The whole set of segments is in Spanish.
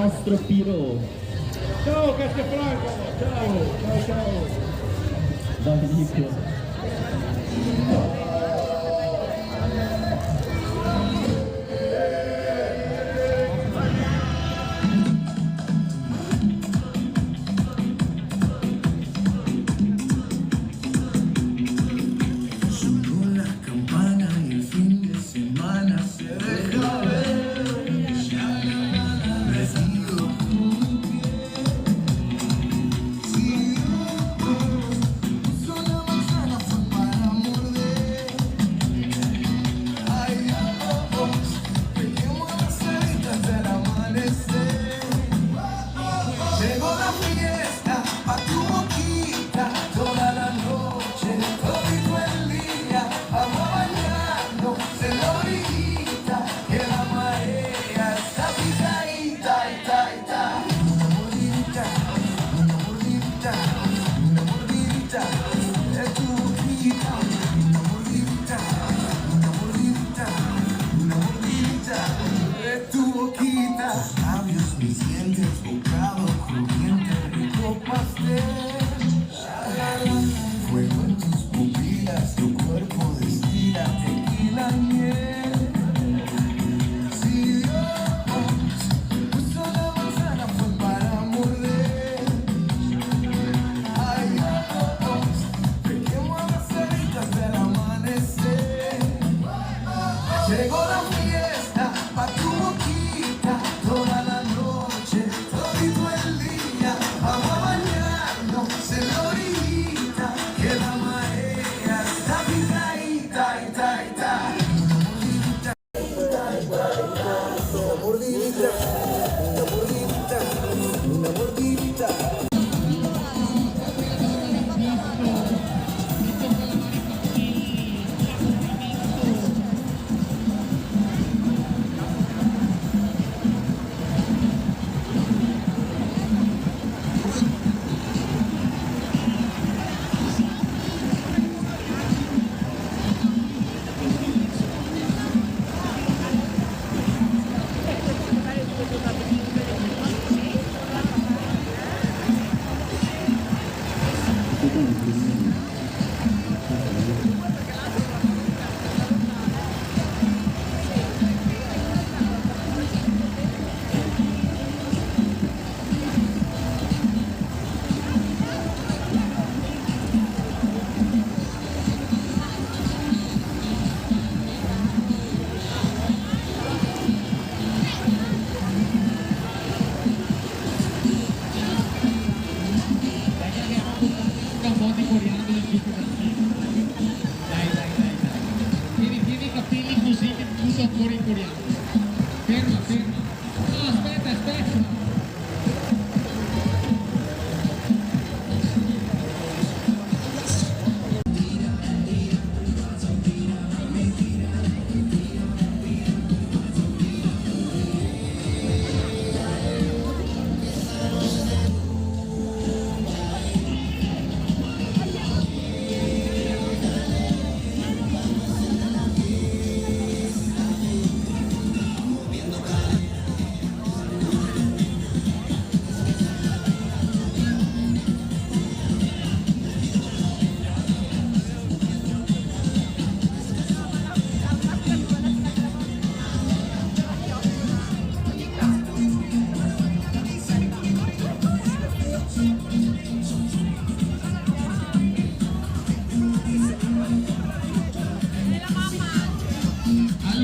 nostro Piro. Ciao Castelfranco, ciao. Vai Nico.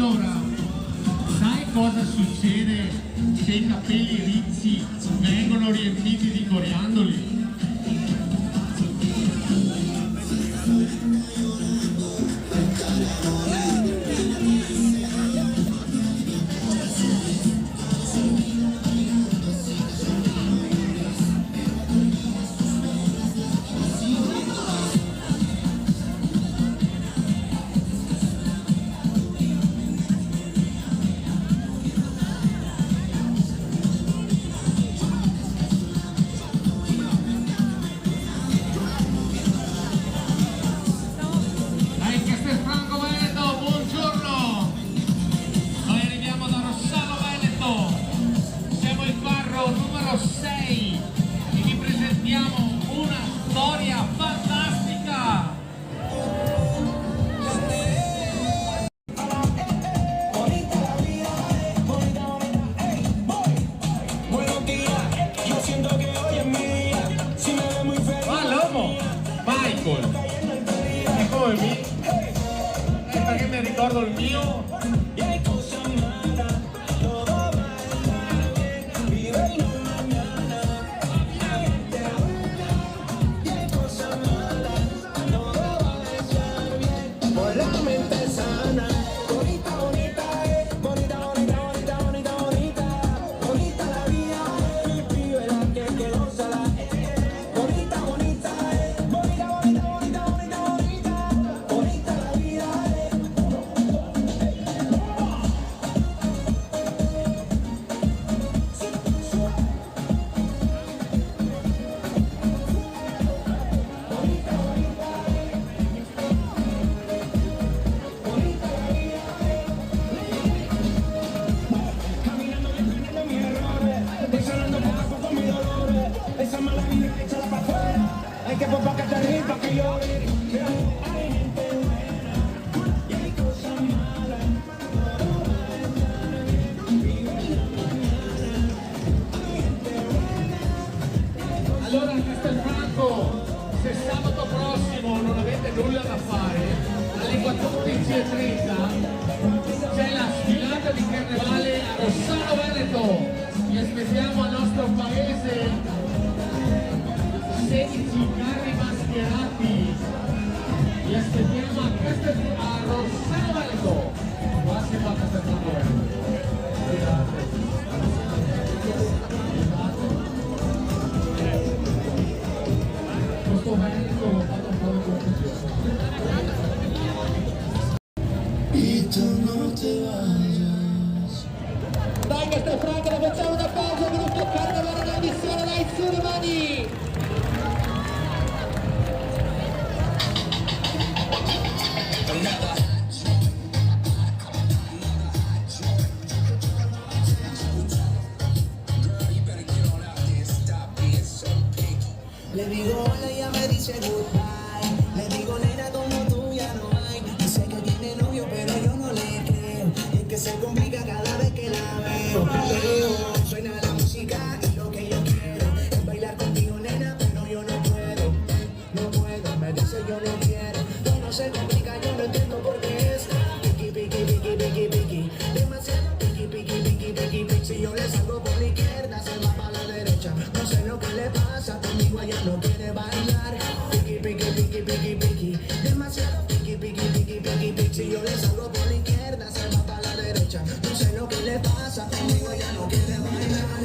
Allora, sai cosa succede se i capelli rizzi vengono riempiti di coriandoli? ricordo il mio. Y hay cosas malas, todo va a estar bien, vive el mañana. Hay gente buena, y hay cosas malas, todo va a estar bien, por la mente sana. Bonita, bonita, bonita, bonita, bonita, bonita, bonita, bonita la vida, vive la que gózala. Bonita, bonita, bonita, bonita, bonita, bonita, bonita, bonita la vida. Caminando y aprendiendo mis errores, voy sanando poco a poco mis dolores. Esa mala vida échala para afuera, hay que poner que te ríes para que llore. Hay gente buena y hay cosas malas, todo va a estar bien, vive la mañana. Hay gente buena. Allora a Castelfranco, se sabato prossimo non avete nulla da fare, alle 14:30 c'è la sfilata di carnevale a Rossano Veneto. Vi aspettiamo al nostro paese 16 carri mascherati. Vi aspettiamo a Rossano Veneto. Qua si fa Castelfranco Veneto. Questo Veneto l'ho fatto un po' di confusione. Dai Castelfranco, la facciamo una pausa, gruppo Carnevale della missione, dai su le mani! Le digo hola y ella me dice goodbye. Le digo nena como tú ya no hay. Dice que tiene novio pero yo no le creo. Y es que se complica cada vez que la veo. Suena la música y lo que yo quiero es bailar contigo nena, pero yo no puedo. No puedo, me dice yo no quiero. Todo se complica, yo no entiendo por qué es piqui, piqui, piqui, piqui, piqui. Demasiado piqui, piqui, piqui, piqui, piqui. Si yo le salgo por la izquierda, se va para la derecha. No sé lo que le pasa, conmigo ella no quiere bailar. Piqui, piqui, piqui, piqui, piqui. Demasiado piqui, piqui, piqui, piqui, piqui. Si yo le salgo por la izquierda, se va para la derecha. No sé lo que le pasa, conmigo ella no quiere bailar.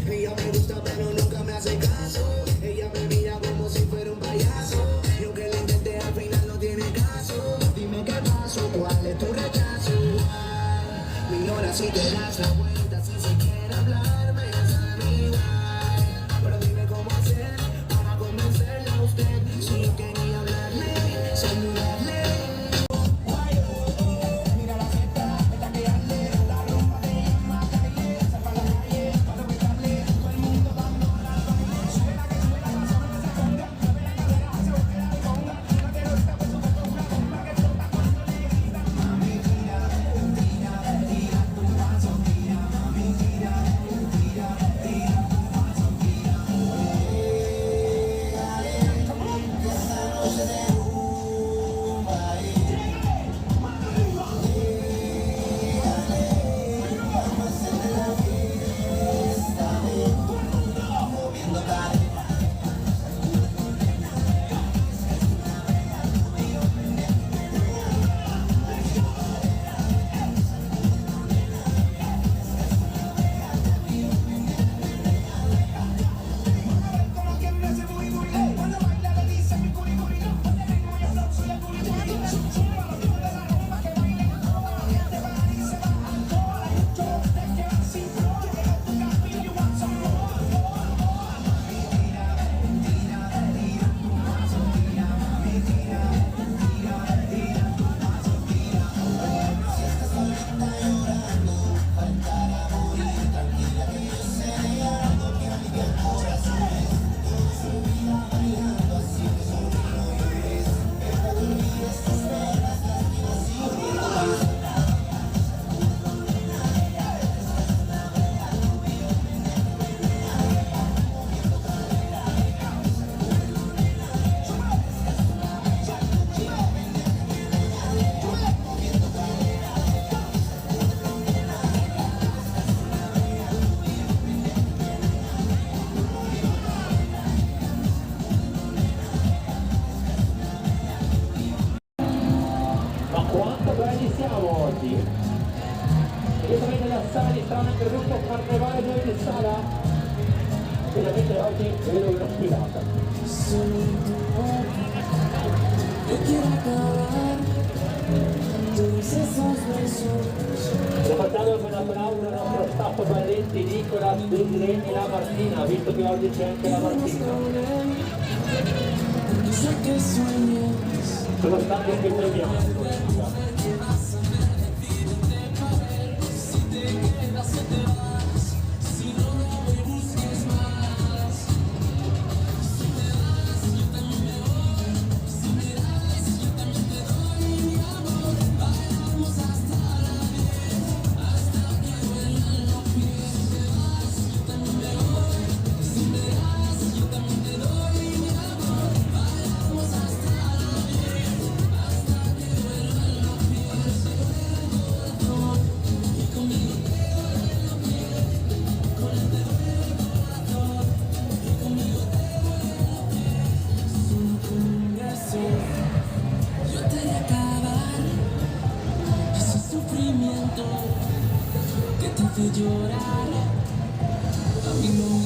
Ella me gusta pero nunca me hace caso. Ella me mira como si fuera un payaso. Y aunque le intenté al final no tiene caso. Dime qué pasó, cuál es tu rechazo. Mira si te das la vuelta, si se quiere hablarme es amiga. Pero dime cómo hacer para convencerla a usted. Si yo quería hablarle, saludarle. Mira la fiesta, esta que arde, la rumba te llama calle, esa para la calle. Finalmente oggi vedo una sfilata. Lo facciamo con un applauso al nostro staff Valenti, Nicola, Desiree e la Martina, visto che oggi c'è anche la Martina. Sono stati anche premiati. Que te hace llorar, a mí no